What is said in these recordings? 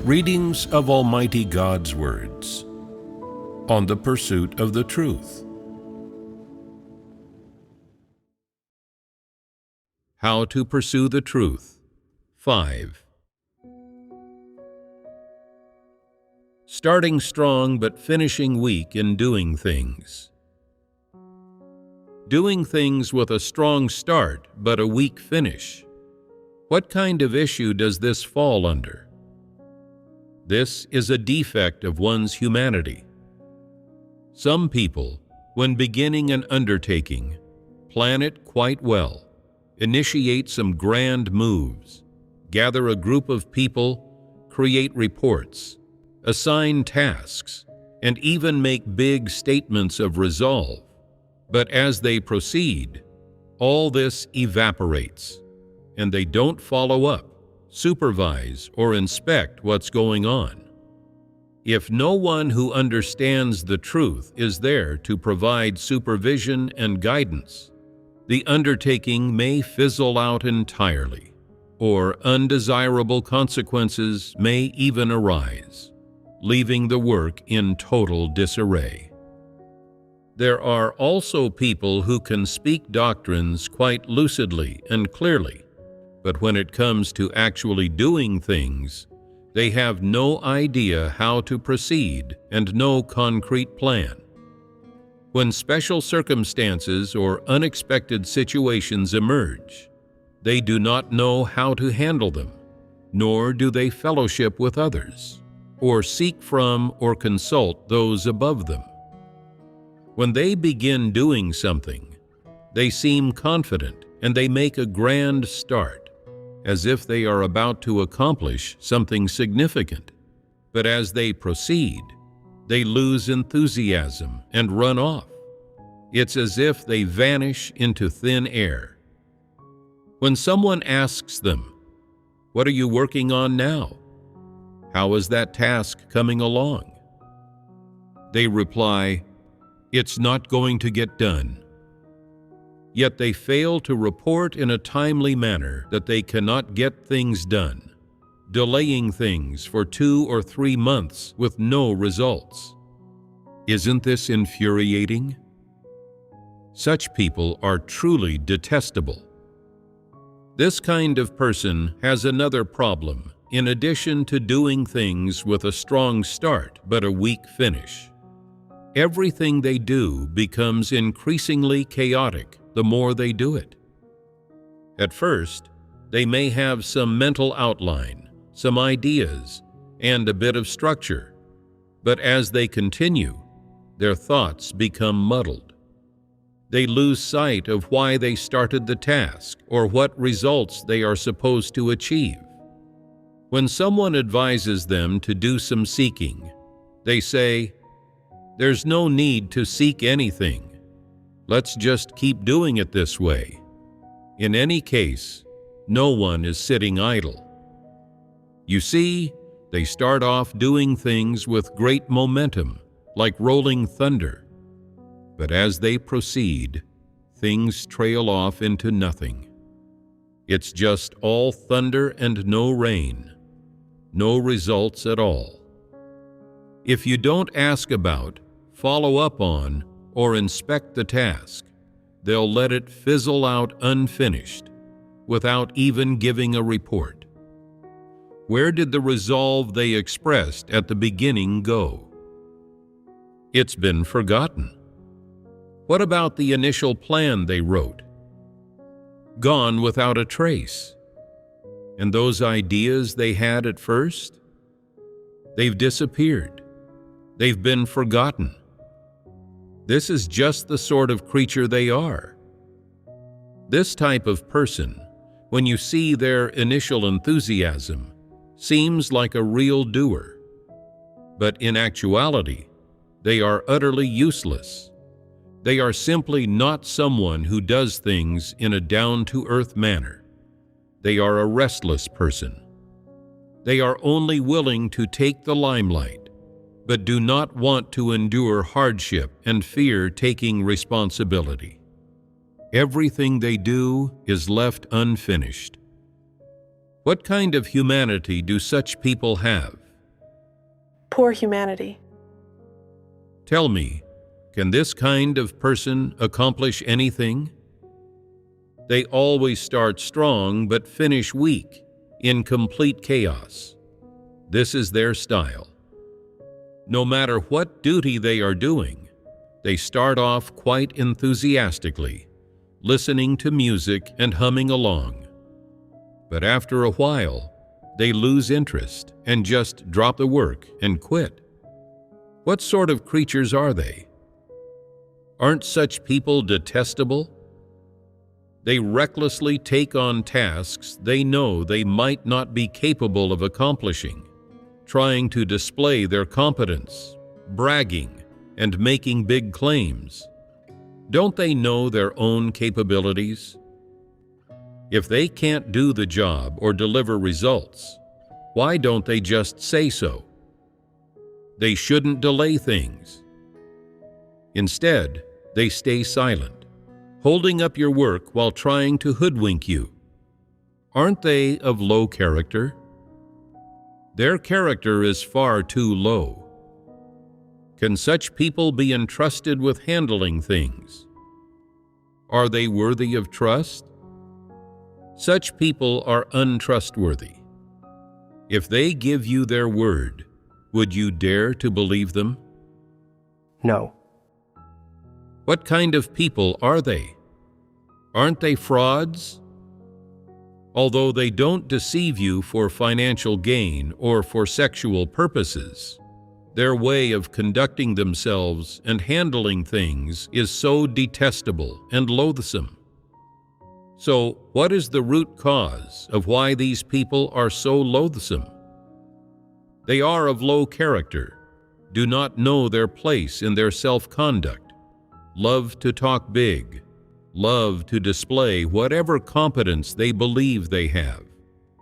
Readings of Almighty God's words on the pursuit of the truth. How to pursue the truth. 5. Starting strong but finishing weak in doing things. Doing things with a strong start but a weak finish. What kind of issue does this fall under? This is a defect of one's humanity. Some people, when beginning an undertaking, plan it quite well, initiate some grand moves, gather a group of people, create reports, assign tasks, and even make big statements of resolve. But as they proceed, all this evaporates, and they don't follow up, supervise, or inspect what's going on. If no one who understands the truth is there to provide supervision and guidance, the undertaking may fizzle out entirely, or undesirable consequences may even arise, leaving the work in total disarray. There are also people who can speak doctrines quite lucidly and clearly, but when it comes to actually doing things, they have no idea how to proceed and no concrete plan. When special circumstances or unexpected situations emerge, they do not know how to handle them, nor do they fellowship with others, or seek from or consult those above them. When they begin doing something, they seem confident and they make a grand start, as if they are about to accomplish something significant. But as they proceed, they lose enthusiasm and run off. It's as if they vanish into thin air. When someone asks them, "What are you working on now? How is that task coming along?" they reply, "It's not going to get done." Yet they fail to report in a timely manner that they cannot get things done, delaying things for 2 or 3 months with no results. Isn't this infuriating? Such people are truly detestable. This kind of person has another problem, in addition to doing things with a strong start but a weak finish. Everything they do becomes increasingly chaotic the more they do it. At first, they may have some mental outline, some ideas, and a bit of structure, but as they continue, their thoughts become muddled. They lose sight of why they started the task or what results they are supposed to achieve. When someone advises them to do some seeking, they say, "There's no need to seek anything. Let's just keep doing it this way." In any case, no one is sitting idle. You see, they start off doing things with great momentum, like rolling thunder. But as they proceed, things trail off into nothing. It's just all thunder and no rain, no results at all. If you don't ask about, follow up on, or inspect the task, they'll let it fizzle out unfinished, without even giving a report. Where did the resolve they expressed at the beginning go? It's been forgotten. What about the initial plan they wrote? Gone without a trace. And those ideas they had at first? They've disappeared. They've been forgotten. This is just the sort of creature they are. This type of person, when you see their initial enthusiasm, seems like a real doer. But in actuality, they are utterly useless. They are simply not someone who does things in a down-to-earth manner. They are a restless person. They are only willing to take the limelight, but do not want to endure hardship and fear taking responsibility. Everything they do is left unfinished. What kind of humanity do such people have, poor humanity. Tell me, can this kind of person accomplish anything? They always start strong but finish weak, in complete chaos. This is their style. No matter what duty they are doing, they start off quite enthusiastically, listening to music and humming along. But after a while, they lose interest and just drop the work and quit. What sort of creatures are they? Aren't such people detestable? They recklessly take on tasks they know they might not be capable of accomplishing, trying to display their competence, bragging, and making big claims. Don't they know their own capabilities? If they can't do the job or deliver results, why don't they just say so? They shouldn't delay things. Instead, they stay silent, holding up your work while trying to hoodwink you. Aren't they of low character? Their character is far too low. Can such people be entrusted with handling things? Are they worthy of trust? Such people are untrustworthy. If they give you their word, would you dare to believe them? No. What kind of people are they? Aren't they frauds? Although they don't deceive you for financial gain or for sexual purposes, their way of conducting themselves and handling things is so detestable and loathsome. So, what is the root cause of why these people are so loathsome? They are of low character, do not know their place in their self-conduct, love to talk big, love to display whatever competence they believe they have,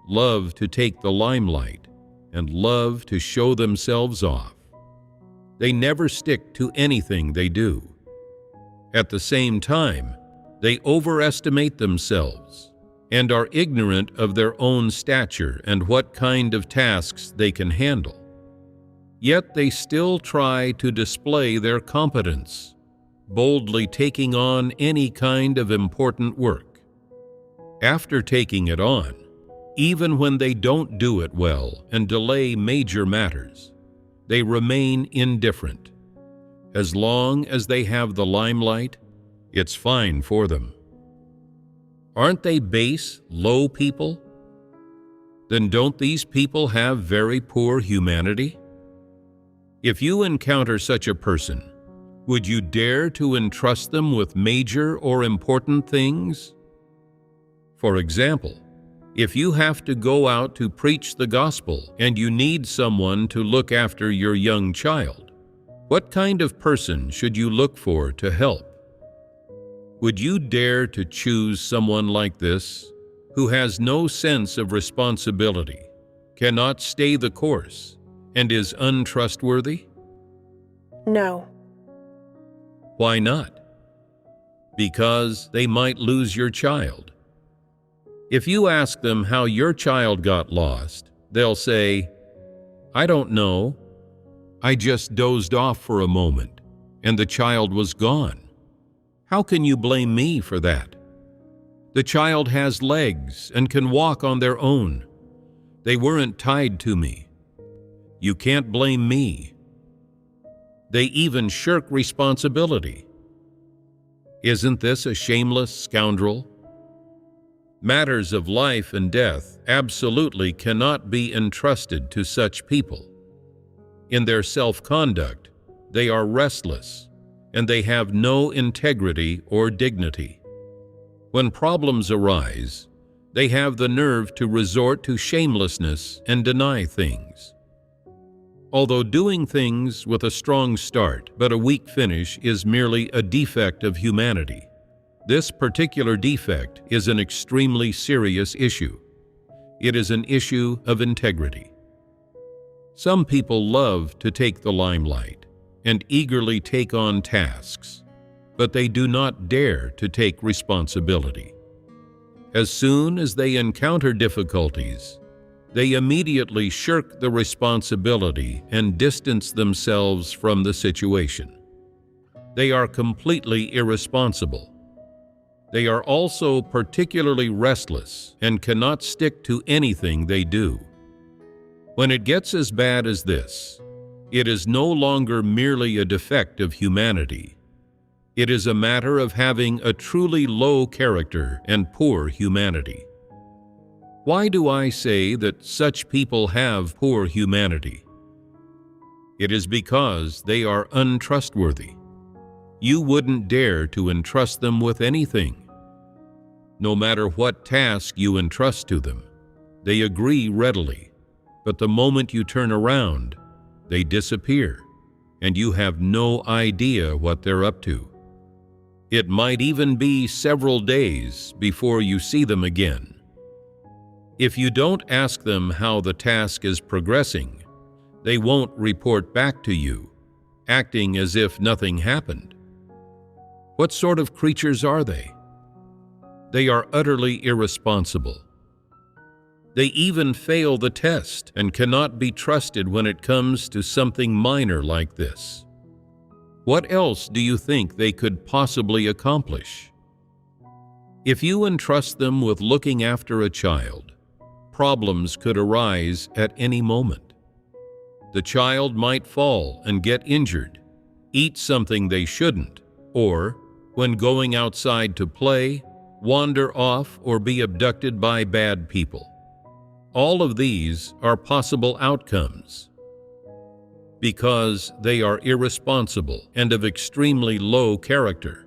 love to take the limelight, and love to show themselves off. They never stick to anything they do. At the same time, they overestimate themselves and are ignorant of their own stature and what kind of tasks they can handle. Yet they still try to display their competence, boldly taking on any kind of important work. After taking it on, even when they don't do it well and delay major matters, they remain indifferent. As long as they have the limelight, it's fine for them. Aren't they base, low people? Then don't these people have very poor humanity? If you encounter such a person, would you dare to entrust them with major or important things? For example, if you have to go out to preach the gospel and you need someone to look after your young child, what kind of person should you look for to help? Would you dare to choose someone like this, who has no sense of responsibility, cannot stay the course, and is untrustworthy? No. Why not? Because they might lose your child. If you ask them how your child got lost, they'll say, "I don't know. I just dozed off for a moment, and the child was gone. How can you blame me for that? The child has legs and can walk on their own. They weren't tied to me. You can't blame me." They even shirk responsibility. Isn't this a shameless scoundrel? Matters of life and death absolutely cannot be entrusted to such people. In their self-conduct, they are restless, and they have no integrity or dignity. When problems arise, they have the nerve to resort to shamelessness and deny things. Although doing things with a strong start but a weak finish is merely a defect of humanity, this particular defect is an extremely serious issue. It is an issue of integrity. Some people love to take the limelight and eagerly take on tasks, but they do not dare to take responsibility. As soon as they encounter difficulties, They immediately shirk the responsibility and distance themselves from the situation. They are completely irresponsible. They are also particularly restless and cannot stick to anything they do. When it gets as bad as this, it is no longer merely a defect of humanity. It is a matter of having a truly low character and poor humanity. Why do I say that such people have poor humanity? It is because they are untrustworthy. You wouldn't dare to entrust them with anything. No matter what task you entrust to them, they agree readily, but the moment you turn around, they disappear, and you have no idea what they're up to. It might even be several days before you see them again. If you don't ask them how the task is progressing, they won't report back to you, acting as if nothing happened. What sort of creatures are they? They are utterly irresponsible. They even fail the test and cannot be trusted when it comes to something minor like this. What else do you think they could possibly accomplish? If you entrust them with looking after a child, problems could arise at any moment. The child might fall and get injured, eat something they shouldn't, or, when going outside to play, wander off or be abducted by bad people. All of these are possible outcomes. Because they are irresponsible and of extremely low character,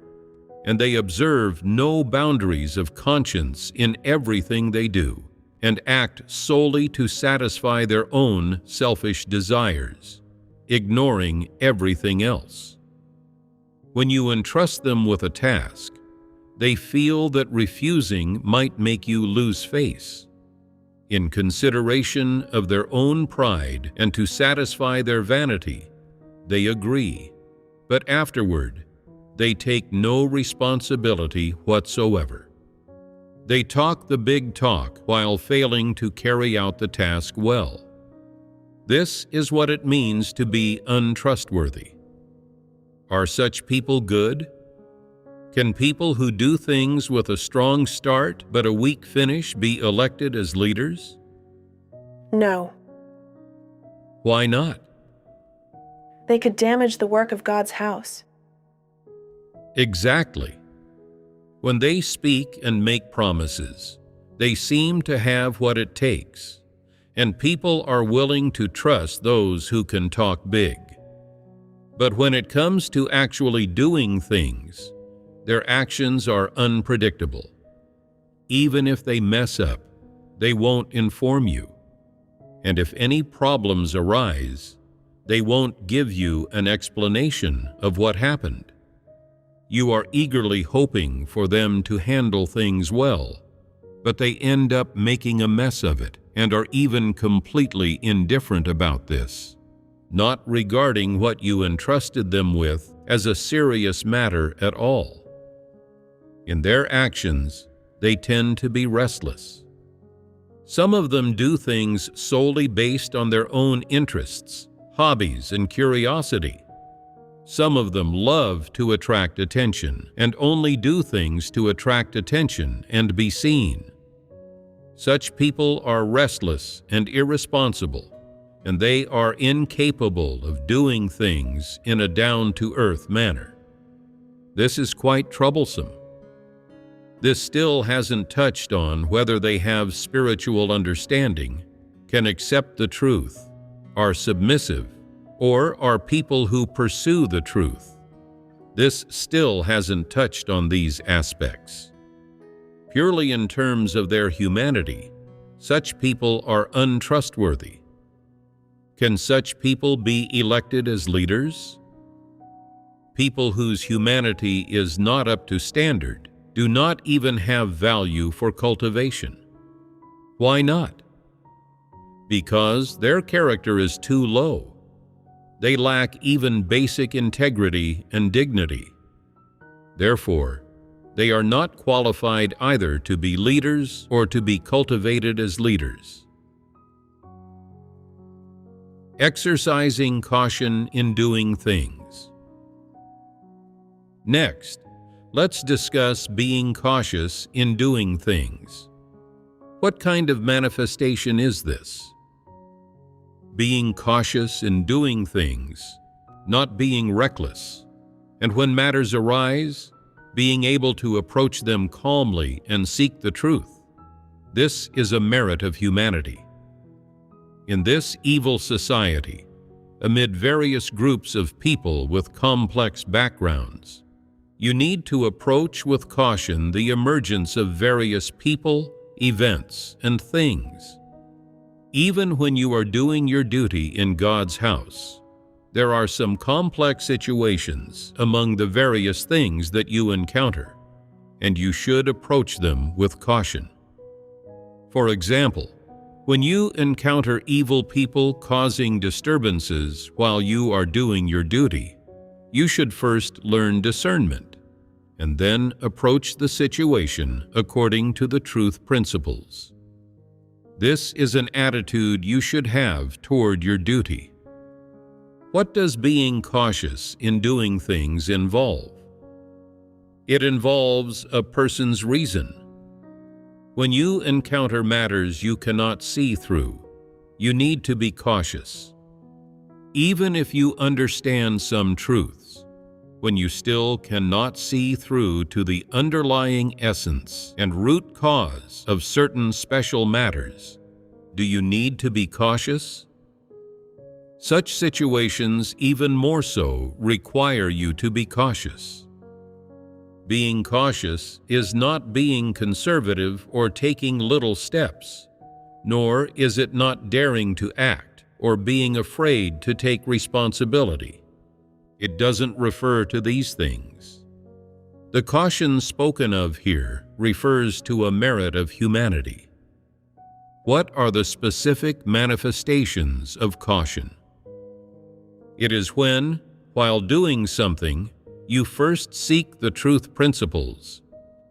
and they observe no boundaries of conscience in everything they do, and act solely to satisfy their own selfish desires, ignoring everything else. When you entrust them with a task, they feel that refusing might make you lose face. In consideration of their own pride and to satisfy their vanity, they agree, but afterward, they take no responsibility whatsoever. They talk the big talk while failing to carry out the task well. This is what it means to be untrustworthy. Are such people good? Can people who do things with a strong start but a weak finish be elected as leaders? No. Why not? They could damage the work of God's house. Exactly. When they speak and make promises, they seem to have what it takes, and people are willing to trust those who can talk big. But when it comes to actually doing things, their actions are unpredictable. Even if they mess up, they won't inform you. And if any problems arise, they won't give you an explanation of what happened. You are eagerly hoping for them to handle things well, but they end up making a mess of it and are even completely indifferent about this, not regarding what you entrusted them with as a serious matter at all. In their actions, they tend to be restless. Some of them do things solely based on their own interests, hobbies, and curiosity. Some of them love to attract attention and only do things to attract attention and be seen. Such people are restless and irresponsible, and they are incapable of doing things in a down-to-earth manner. This is quite troublesome. This still hasn't touched on whether they have spiritual understanding, can accept the truth, are submissive, or are people who pursue the truth. This still hasn't touched on these aspects. Purely in terms of their humanity, such people are untrustworthy. Can such people be elected as leaders? People whose humanity is not up to standard do not even have value for cultivation. Why not? Because their character is too low. They lack even basic integrity and dignity. Therefore, they are not qualified either to be leaders or to be cultivated as leaders. Exercising caution in doing things. Next, let's discuss being cautious in doing things. What kind of manifestation is this? Being cautious in doing things, not being reckless, and when matters arise, being able to approach them calmly and seek the truth. This is a merit of humanity. In this evil society, amid various groups of people with complex backgrounds, you need to approach with caution the emergence of various people, events, and things. Even when you are doing your duty in God's house, there are some complex situations among the various things that you encounter, and you should approach them with caution. For example, when you encounter evil people causing disturbances while you are doing your duty, you should first learn discernment, and then approach the situation according to the truth principles. This is an attitude you should have toward your duty. What does being cautious in doing things involve? It involves a person's reason. When you encounter matters you cannot see through, you need to be cautious. Even if you understand some truths, when you still cannot see through to the underlying essence and root cause of certain special matters, do you need to be cautious? Such situations even more so require you to be cautious. Being cautious is not being conservative or taking little steps, nor is it not daring to act or being afraid to take responsibility. It doesn't refer to these things. The caution spoken of here refers to a merit of humanity. What are the specific manifestations of caution? It is when, while doing something, you first seek the truth principles,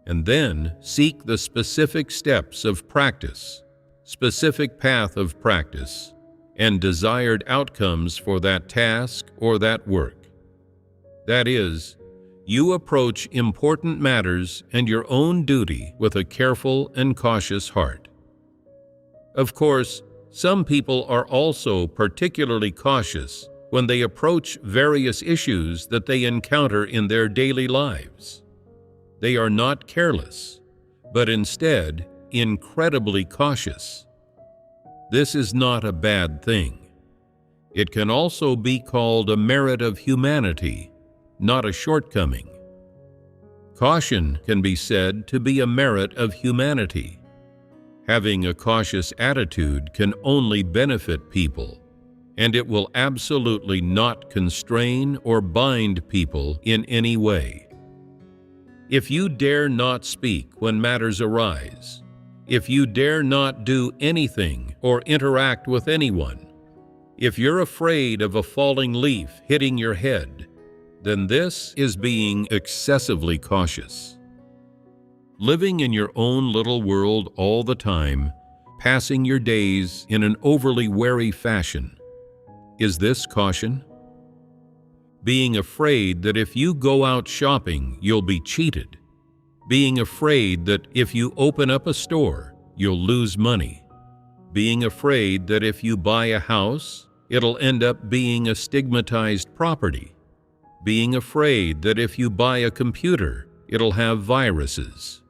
and then seek the specific steps of practice, specific path of practice, and desired outcomes for that task or that work. That is, you approach important matters and your own duty with a careful and cautious heart. Of course, some people are also particularly cautious when they approach various issues that they encounter in their daily lives. They are not careless, but instead incredibly cautious. This is not a bad thing. It can also be called a merit of humanity, not a shortcoming. Caution can be said to be a merit of humanity. Having a cautious attitude can only benefit people, and it will absolutely not constrain or bind people in any way. If you dare not speak when matters arise, if you dare not do anything or interact with anyone, if you're afraid of a falling leaf hitting your head, then this is being excessively cautious. Living in your own little world all the time, passing your days in an overly wary fashion, is this caution? Being afraid that if you go out shopping, you'll be cheated. Being afraid that if you open up a store, you'll lose money. Being afraid that if you buy a house, it'll end up being a stigmatized property. Being afraid that if you buy a computer, it'll have viruses.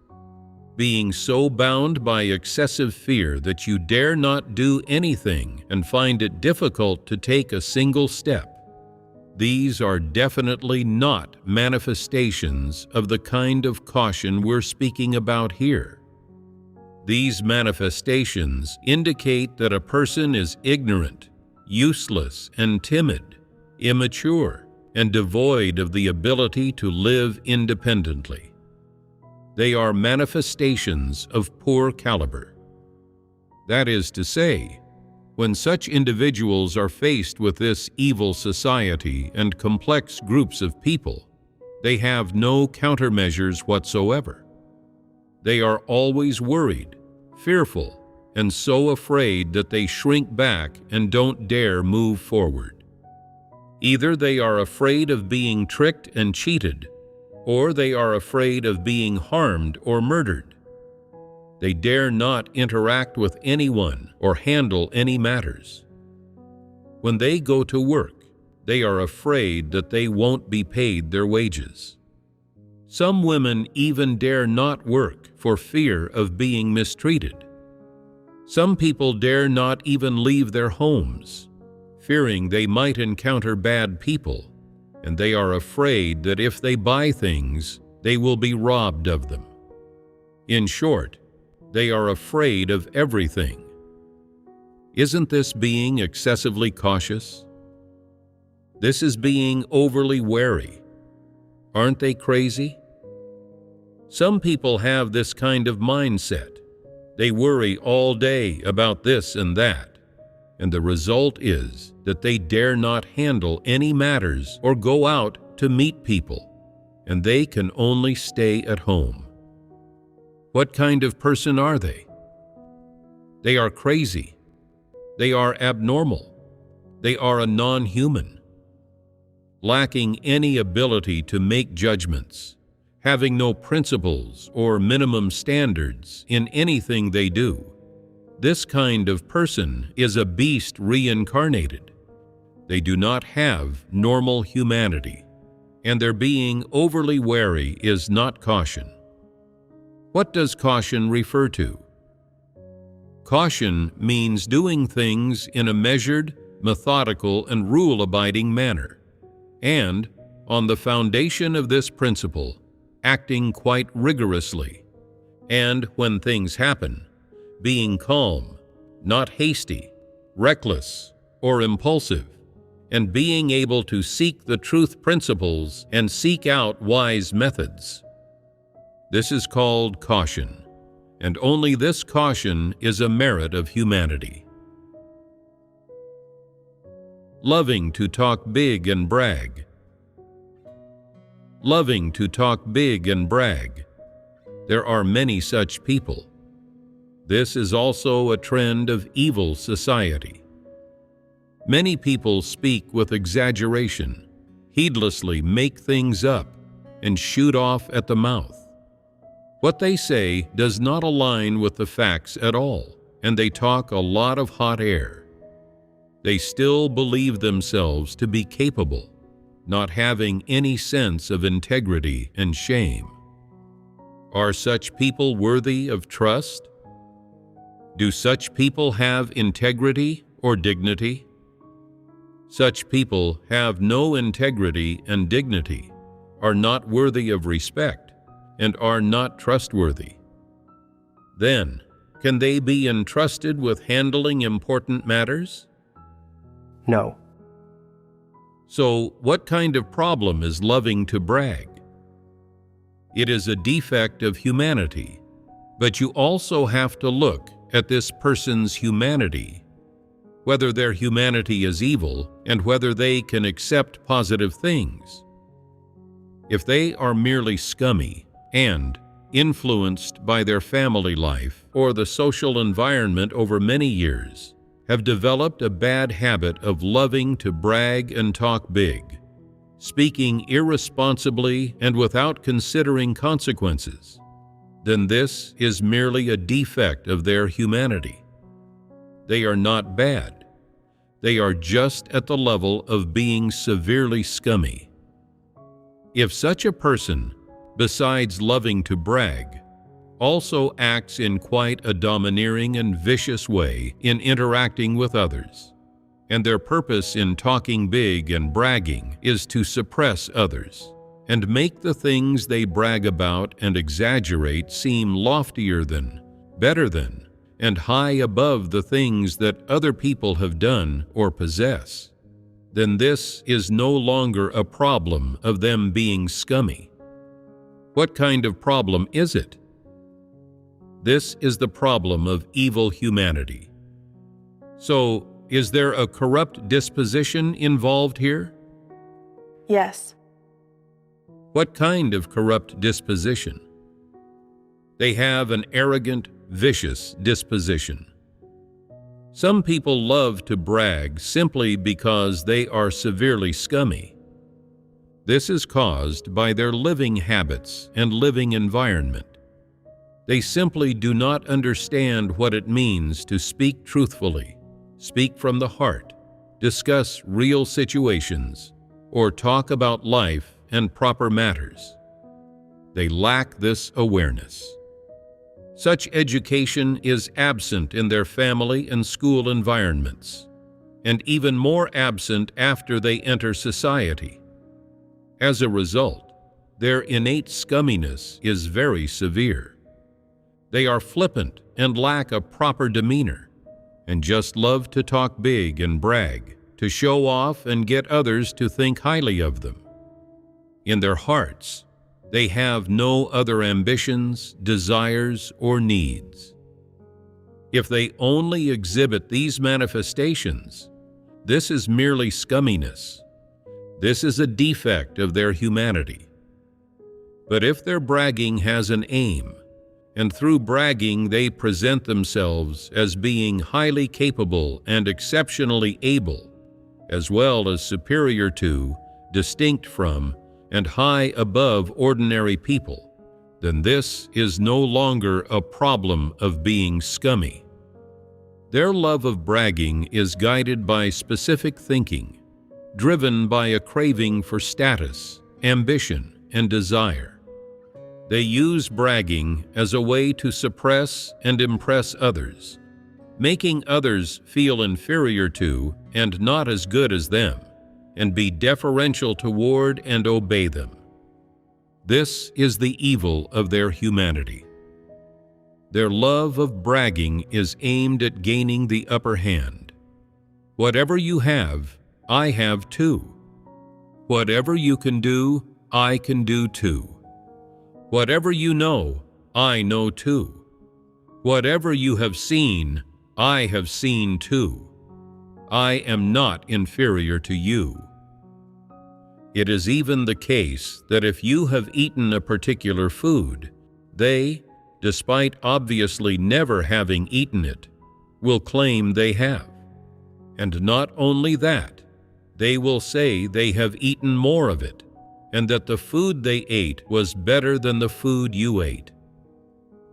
Being so bound by excessive fear that you dare not do anything and find it difficult to take a single step. These are definitely not manifestations of the kind of caution we're speaking about here. These manifestations indicate that a person is ignorant, useless, and timid, immature, and devoid of the ability to live independently. They are manifestations of poor caliber. That is to say, when such individuals are faced with this evil society and complex groups of people, they have no countermeasures whatsoever. They are always worried, fearful, and so afraid that they shrink back and don't dare move forward. Either they are afraid of being tricked and cheated, or they are afraid of being harmed or murdered. They dare not interact with anyone or handle any matters. When they go to work, they are afraid that they won't be paid their wages. Some women even dare not work for fear of being mistreated. Some people dare not even leave their homes, fearing they might encounter bad people, and they are afraid that if they buy things, they will be robbed of them. In short, they are afraid of everything. Isn't this being excessively cautious? This is being overly wary. Aren't they crazy? Some people have this kind of mindset. They worry all day about this and that, and the result is that they dare not handle any matters or go out to meet people, and they can only stay at home. What kind of person are they? They are crazy. They are abnormal. They are a non-human, lacking any ability to make judgments, having no principles or minimum standards in anything they do. This kind of person is a beast reincarnated. They do not have normal humanity, and their being overly wary is not caution. What does caution refer to? Caution means doing things in a measured, methodical, and rule-abiding manner, and, on the foundation of this principle, acting quite rigorously, and, when things happen, being calm, not hasty, reckless, or impulsive, and being able to seek the truth principles and seek out wise methods. This is called caution, and only this caution is a merit of humanity. Loving to talk big and brag. Loving to talk big and brag. There are many such people. This is also a trend of evil society. Many people speak with exaggeration, heedlessly make things up, and shoot off at the mouth. What they say does not align with the facts at all, and they talk a lot of hot air. They still believe themselves to be capable, not having any sense of integrity and shame. Are such people worthy of trust? Do such people have integrity or dignity? Such people have no integrity and dignity, are not worthy of respect, and are not trustworthy. Then, can they be entrusted with handling important matters? No. So, what kind of problem is loving to brag? It is a defect of humanity, but you also have to look at this person's humanity, whether their humanity is evil and whether they can accept positive things. If they are merely scummy and, influenced by their family life or the social environment over many years, have developed a bad habit of loving to brag and talk big, speaking irresponsibly and without considering consequences, then this is merely a defect of their humanity. They are not bad. They are just at the level of being severely scummy. If such a person, besides loving to brag, also acts in quite a domineering and vicious way in interacting with others, and their purpose in talking big and bragging is to suppress others and make the things they brag about and exaggerate seem loftier than, better than, and high above the things that other people have done or possess, then this is no longer a problem of them being scummy. What kind of problem is it? This is the problem of evil humanity. So, is there a corrupt disposition involved here? Yes. What kind of corrupt disposition? They have an arrogant, vicious disposition. Some people love to brag simply because they are severely scummy. This is caused by their living habits and living environment. They simply do not understand what it means to speak truthfully, speak from the heart, discuss real situations, or talk about life and proper matters. They lack this awareness. Such education is absent in their family and school environments, and even more absent after they enter society. As a result, their innate scumminess is very severe. They are flippant and lack a proper demeanor, and just love to talk big and brag, to show off and get others to think highly of them. In their hearts, they have no other ambitions, desires, or needs. If they only exhibit these manifestations, this is merely scumminess. This is a defect of their humanity. But if their bragging has an aim, and through bragging they present themselves as being highly capable and exceptionally able, as well as superior to, distinct from, and high above ordinary people, then this is no longer a problem of being scummy. Their love of bragging is guided by specific thinking, driven by a craving for status, ambition, and desire. They use bragging as a way to suppress and impress others, making others feel inferior to and not as good as them, and be deferential toward and obey them. This is the evil of their humanity. Their love of bragging is aimed at gaining the upper hand. Whatever you have, I have too. Whatever you can do, I can do too. Whatever you know, I know too. Whatever you have seen, I have seen too. I am not inferior to you. It is even the case that if you have eaten a particular food, they, despite obviously never having eaten it, will claim they have. And not only that, they will say they have eaten more of it, and that the food they ate was better than the food you ate.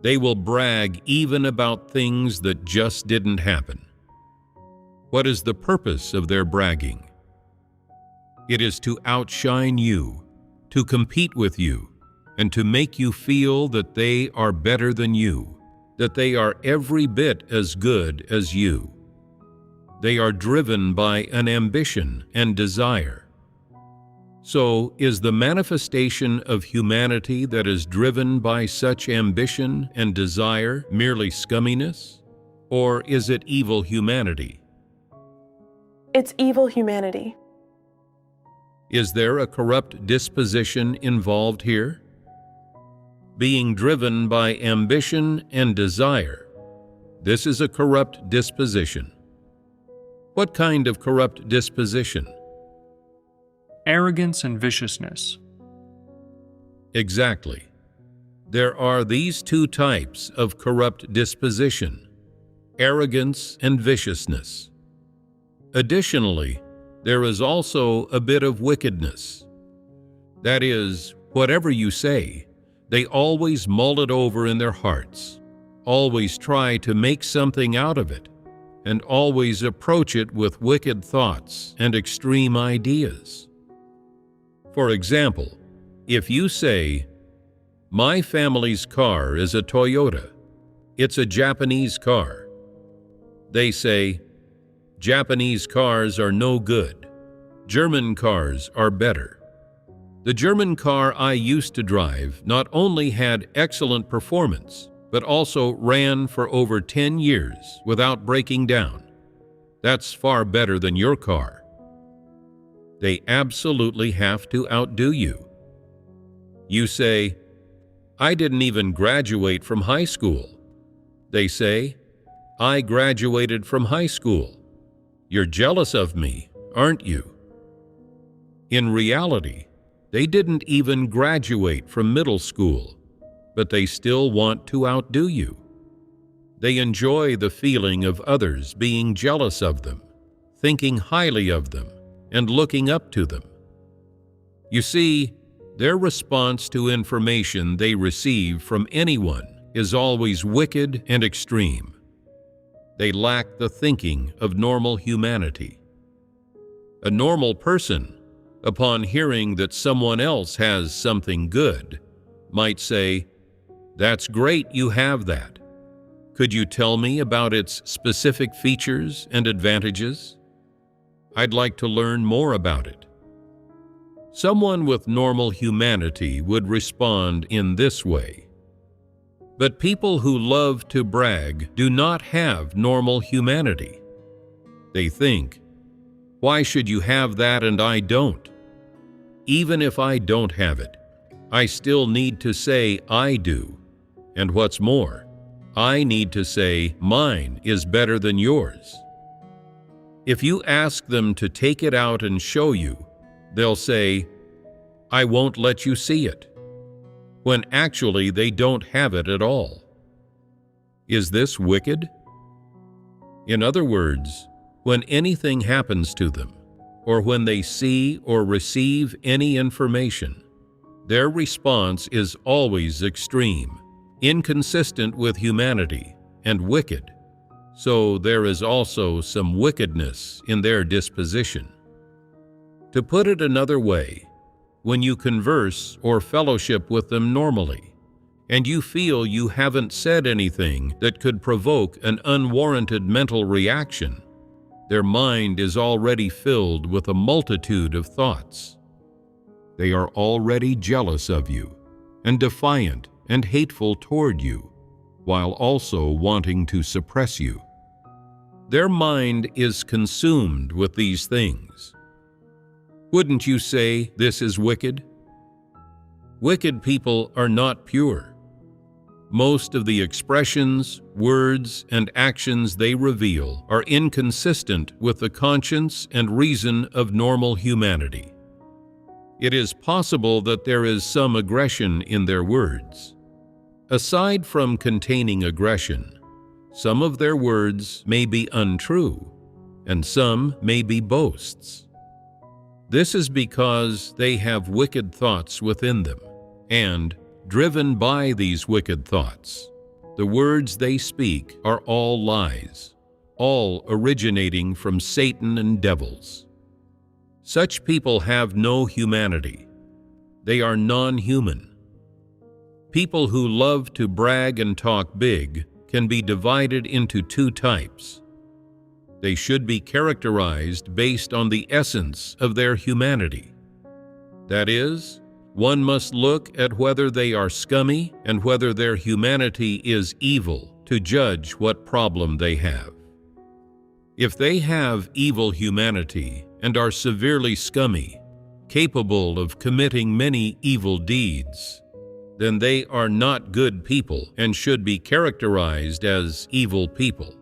They will brag even about things that just didn't happen. What is the purpose of their bragging? It is to outshine you, to compete with you, and to make you feel that they are better than you, that they are every bit as good as you. They are driven by an ambition and desire. So, is the manifestation of humanity that is driven by such ambition and desire merely scumminess, or is it evil humanity? It's evil humanity. Is there a corrupt disposition involved here? Being driven by ambition and desire, this is a corrupt disposition. What kind of corrupt disposition? Arrogance and viciousness. Exactly. There are these two types of corrupt disposition: arrogance and viciousness. Additionally, there is also a bit of wickedness. That is, whatever you say, they always mull it over in their hearts, always try to make something out of it, and always approach it with wicked thoughts and extreme ideas. For example, if you say, "My family's car is a Toyota. It's a Japanese car." They say, "Japanese cars are no good. German cars are better. The German car I used to drive not only had excellent performance, but also ran for over 10 years without breaking down. That's far better than your car." They absolutely have to outdo you. You say, "I didn't even graduate from high school." They say, "I graduated from high school. You're jealous of me, aren't you?" In reality, they didn't even graduate from middle school, but they still want to outdo you. They enjoy the feeling of others being jealous of them, thinking highly of them, and looking up to them. You see, their response to information they receive from anyone is always wicked and extreme. They lack the thinking of normal humanity. A normal person, upon hearing that someone else has something good, might say, "That's great you have that. Could you tell me about its specific features and advantages? I'd like to learn more about it." Someone with normal humanity would respond in this way. But people who love to brag do not have normal humanity. They think, "Why should you have that and I don't? Even if I don't have it, I still need to say I do. And what's more, I need to say mine is better than yours." If you ask them to take it out and show you, they'll say, "I won't let you see it," when actually they don't have it at all. Is this wicked? In other words, when anything happens to them, or when they see or receive any information, their response is always extreme, inconsistent with humanity, and wicked. So there is also some wickedness in their disposition. To put it another way, when you converse or fellowship with them normally, and you feel you haven't said anything that could provoke an unwarranted mental reaction, their mind is already filled with a multitude of thoughts. They are already jealous of you, and defiant and hateful toward you, while also wanting to suppress you. Their mind is consumed with these things. Wouldn't you say this is wicked? Wicked people are not pure. Most of the expressions, words, and actions they reveal are inconsistent with the conscience and reason of normal humanity. It is possible that there is some aggression in their words. Aside from containing aggression, some of their words may be untrue, and some may be boasts. This is because they have wicked thoughts within them, and, driven by these wicked thoughts, the words they speak are all lies, all originating from Satan and devils. Such people have no humanity. They are non-human. People who love to brag and talk big can be divided into two types. They should be characterized based on the essence of their humanity. That is, one must look at whether they are scummy and whether their humanity is evil to judge what problem they have. If they have evil humanity and are severely scummy, capable of committing many evil deeds, then they are not good people and should be characterized as evil people.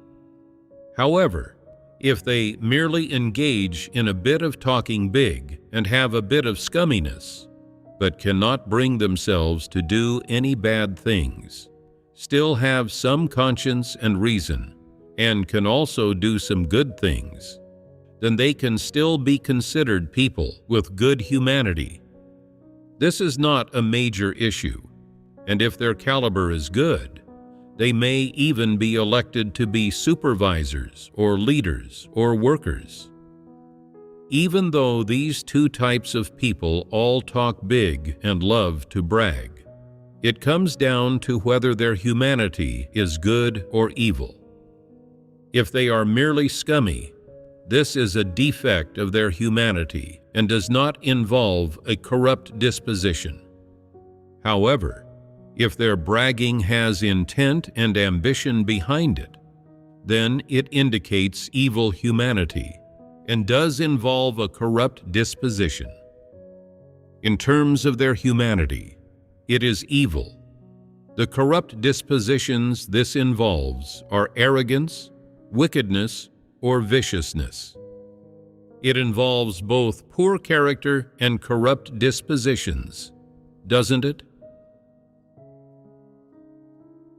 However, if they merely engage in a bit of talking big and have a bit of scumminess, but cannot bring themselves to do any bad things, still have some conscience and reason, and can also do some good things, then they can still be considered people with good humanity. This is not a major issue, and if their caliber is good, they may even be elected to be supervisors or leaders or workers. Even though these two types of people all talk big and love to brag, it comes down to whether their humanity is good or evil. If they are merely scummy, this is a defect of their humanity and does not involve a corrupt disposition. However, if their bragging has intent and ambition behind it, then it indicates evil humanity and does involve a corrupt disposition. In terms of their humanity, it is evil. The corrupt dispositions this involves are arrogance, wickedness, or viciousness. It involves both poor character and corrupt dispositions, doesn't it?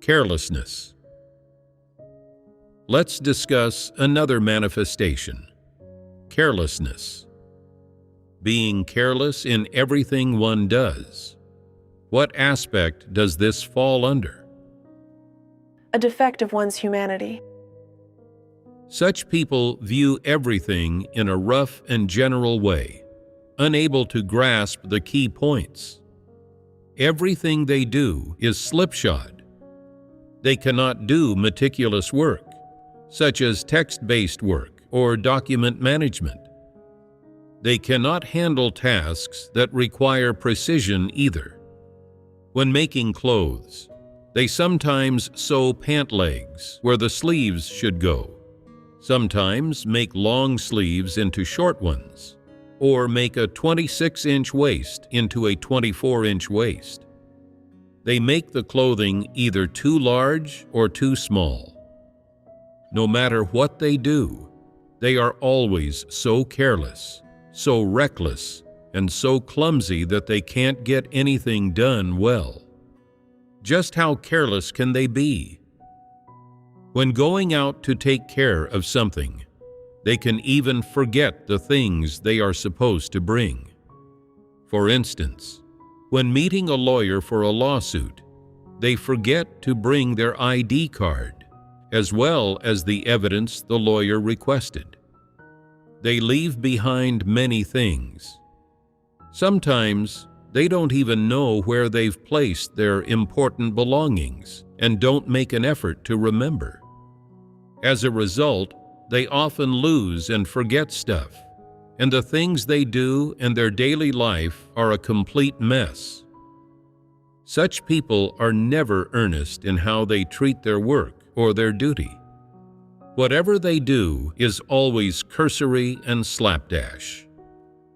Carelessness. Let's discuss another manifestation: carelessness. Being careless in everything one does. What aspect does this fall under? A defect of one's humanity. Such people view everything in a rough and general way, unable to grasp the key points. Everything they do is slipshod. They cannot do meticulous work, such as text-based work or document management. They cannot handle tasks that require precision either. When making clothes, they sometimes sew pant legs where the sleeves should go, sometimes make long sleeves into short ones, or make a 26-inch waist into a 24-inch waist. They make the clothing either too large or too small. No matter what they do, they are always so careless, so reckless, and so clumsy that they can't get anything done well. Just how careless can they be? When going out to take care of something, they can even forget the things they are supposed to bring. For instance, when meeting a lawyer for a lawsuit, they forget to bring their ID card, as well as the evidence the lawyer requested. They leave behind many things. Sometimes they don't even know where they've placed their important belongings and don't make an effort to remember. As a result, they often lose and forget stuff, and the things they do in their daily life are a complete mess. Such people are never earnest in how they treat their work or their duty. Whatever they do is always cursory and slapdash.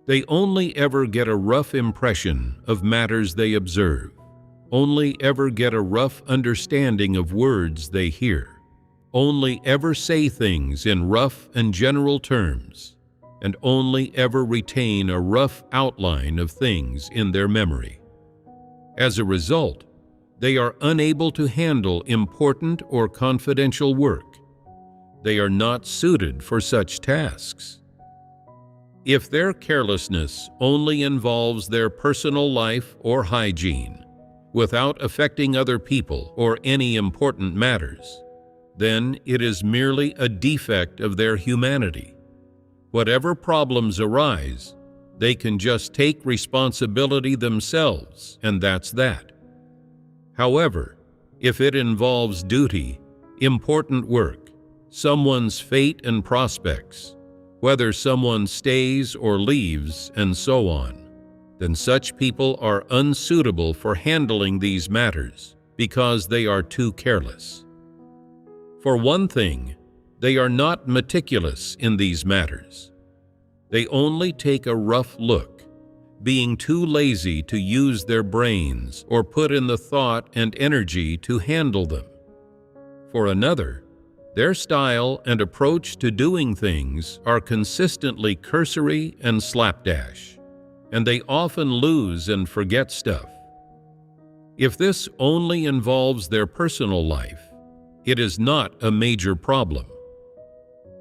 They only ever get a rough impression of matters they observe, only ever get a rough understanding of words they hear, only ever say things in rough and general terms, and only ever retain a rough outline of things in their memory. As a result, they are unable to handle important or confidential work. They are not suited for such tasks. If their carelessness only involves their personal life or hygiene, without affecting other people or any important matters, then it is merely a defect of their humanity. Whatever problems arise, they can just take responsibility themselves, and that's that. However, if it involves duty, important work, someone's fate and prospects, whether someone stays or leaves, and so on, then such people are unsuitable for handling these matters because they are too careless. For one thing, they are not meticulous in these matters. They only take a rough look, being too lazy to use their brains or put in the thought and energy to handle them. For another, their style and approach to doing things are consistently cursory and slapdash, and they often lose and forget stuff. If this only involves their personal life, it is not a major problem.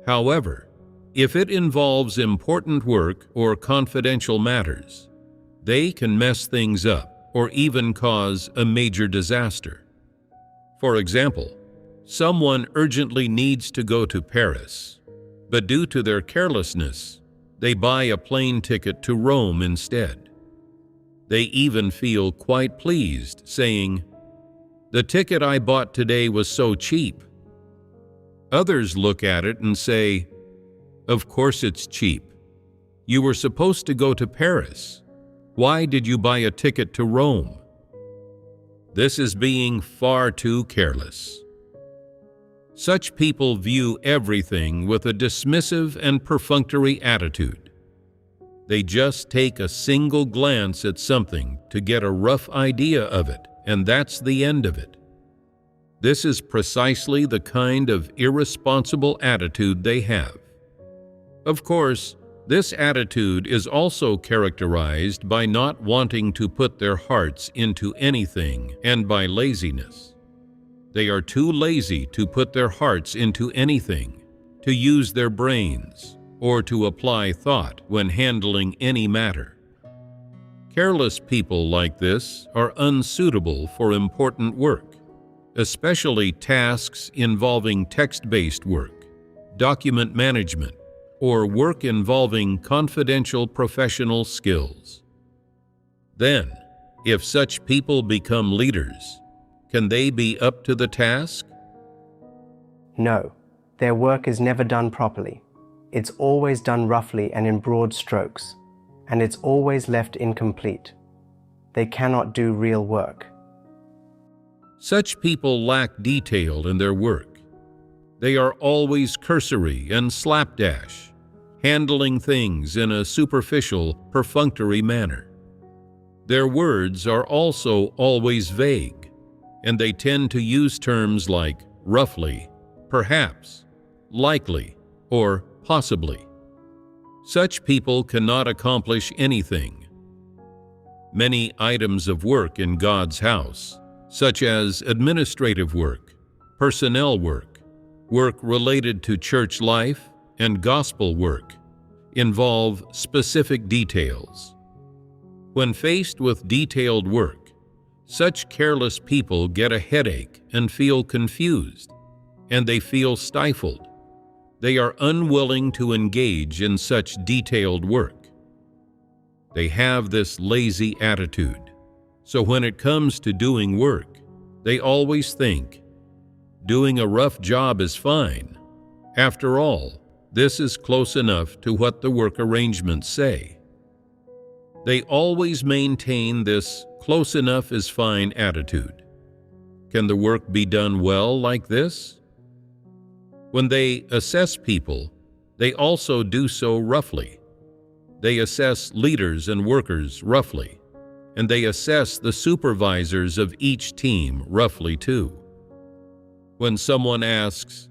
However, if it involves important work or confidential matters, they can mess things up or even cause a major disaster. For example, someone urgently needs to go to Paris, but due to their carelessness, they buy a plane ticket to Rome instead. They even feel quite pleased, saying, "The ticket I bought today was so cheap." Others look at it and say, "Of course it's cheap. You were supposed to go to Paris. Why did you buy a ticket to Rome?" This is being far too careless. Such people view everything with a dismissive and perfunctory attitude. They just take a single glance at something to get a rough idea of it, and that's the end of it. This is precisely the kind of irresponsible attitude they have. Of course, this attitude is also characterized by not wanting to put their hearts into anything and by laziness. They are too lazy to put their hearts into anything, to use their brains, or to apply thought when handling any matter. Careless people like this are unsuitable for important work, especially tasks involving text-based work, document management, or work involving confidential professional skills. Then, if such people become leaders, can they be up to the task? No, their work is never done properly. It's always done roughly and in broad strokes, and it's always left incomplete. They cannot do real work. Such people lack detail in their work. They are always cursory and slapdash, handling things in a superficial, perfunctory manner. Their words are also always vague, and they tend to use terms like roughly, perhaps, likely, or possibly. Such people cannot accomplish anything. Many items of work in God's house, such as administrative work, personnel work, work related to church life, and gospel work, involve specific details. When faced with detailed work, such careless people get a headache and feel confused, and they feel stifled. They are unwilling to engage in such detailed work. They have this lazy attitude, so when it comes to doing work, they always think, doing a rough job is fine. After all, this is close enough to what the work arrangements say. They always maintain this close enough is fine attitude. Can the work be done well like this? When they assess people, they also do so roughly. They assess leaders and workers roughly, and they assess the supervisors of each team roughly too. When someone asks,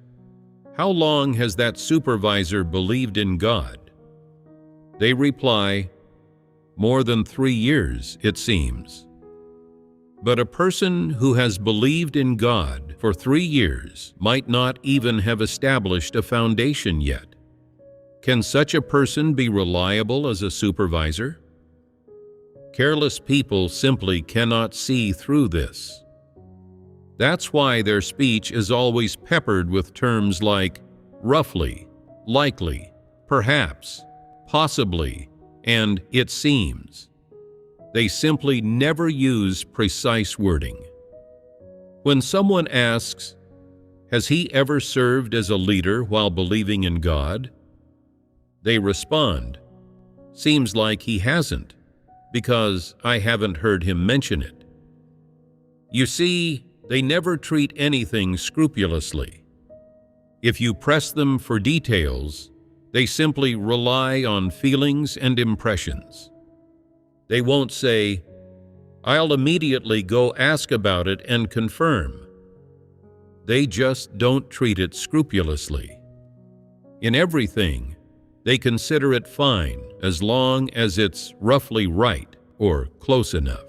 "How long has that supervisor believed in God?" they reply, "More than 3 years, it seems." But a person who has believed in God for 3 years might not even have established a foundation yet. Can such a person be reliable as a supervisor? Careless people simply cannot see through this. That's why their speech is always peppered with terms like roughly, likely, perhaps, possibly, and it seems. They simply never use precise wording. When someone asks, "Has he ever served as a leader while believing in God?" they respond, "Seems like he hasn't, because I haven't heard him mention it." You see, they never treat anything scrupulously. If you press them for details, they simply rely on feelings and impressions. They won't say, "I'll immediately go ask about it and confirm." They just don't treat it scrupulously. In everything, they consider it fine as long as it's roughly right or close enough.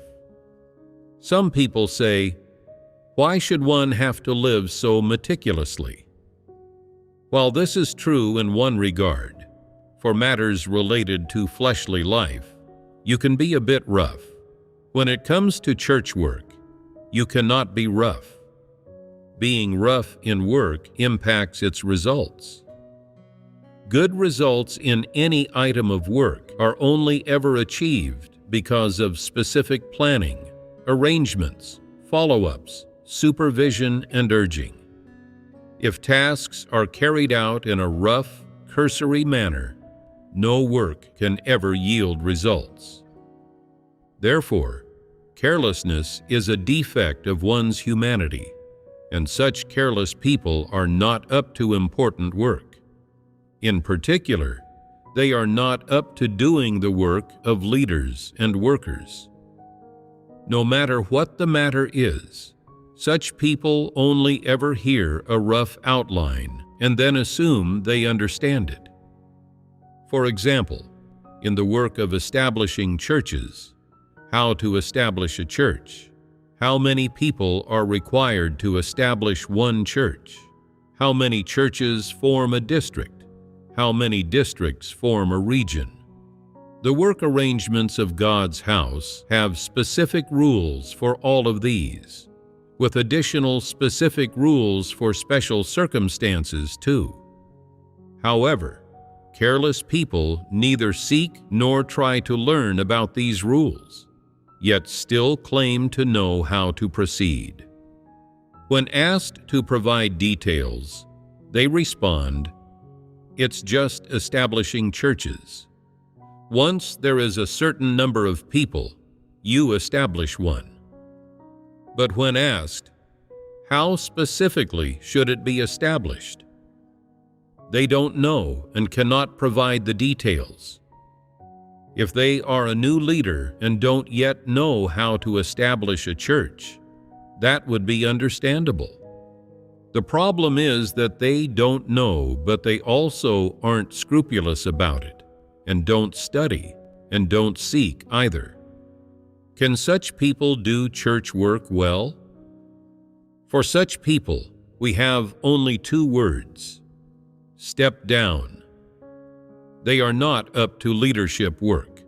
Some people say, "Why should one have to live so meticulously?" While this is true in one regard, for matters related to fleshly life, you can be a bit rough. When it comes to church work, you cannot be rough. Being rough in work impacts its results. Good results in any item of work are only ever achieved because of specific planning, arrangements, follow-ups, supervision, and urging. If tasks are carried out in a rough, cursory manner, no work can ever yield results. Therefore, carelessness is a defect of one's humanity, and such careless people are not up to important work. In particular, they are not up to doing the work of leaders and workers. No matter what the matter is, such people only ever hear a rough outline and then assume they understand it. For example, in the work of establishing churches, how to establish a church, How many people are required to establish one church? How many churches form a district? How many districts form a region? The work arrangements of God's house have specific rules for all of these, with additional specific rules for special circumstances too. However, careless people neither seek nor try to learn about these rules, yet still claim to know how to proceed. When asked to provide details, they respond, "It's just establishing churches. Once there is a certain number of people, you establish one." But when asked, "How specifically should it be established?" they don't know and cannot provide the details. If they are a new leader and don't yet know how to establish a church, that would be understandable. The problem is that they don't know, but they also aren't scrupulous about it, and don't study, and don't seek either. Can such people do church work well? For such people, we have only two words: step down. They are not up to leadership work.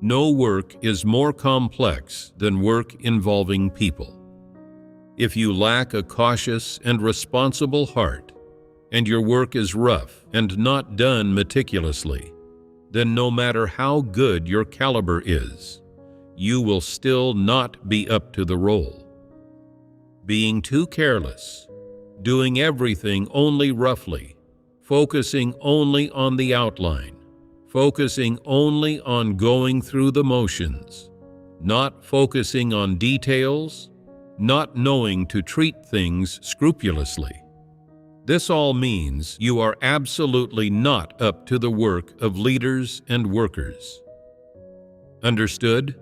No work is more complex than work involving people. If you lack a cautious and responsible heart, and your work is rough and not done meticulously, then no matter how good your caliber is, you will still not be up to the role. Being too careless, doing everything only roughly, focusing only on the outline, focusing only on going through the motions, not focusing on details, not knowing to treat things scrupulously. This all means you are absolutely not up to the work of leaders and workers. Understood?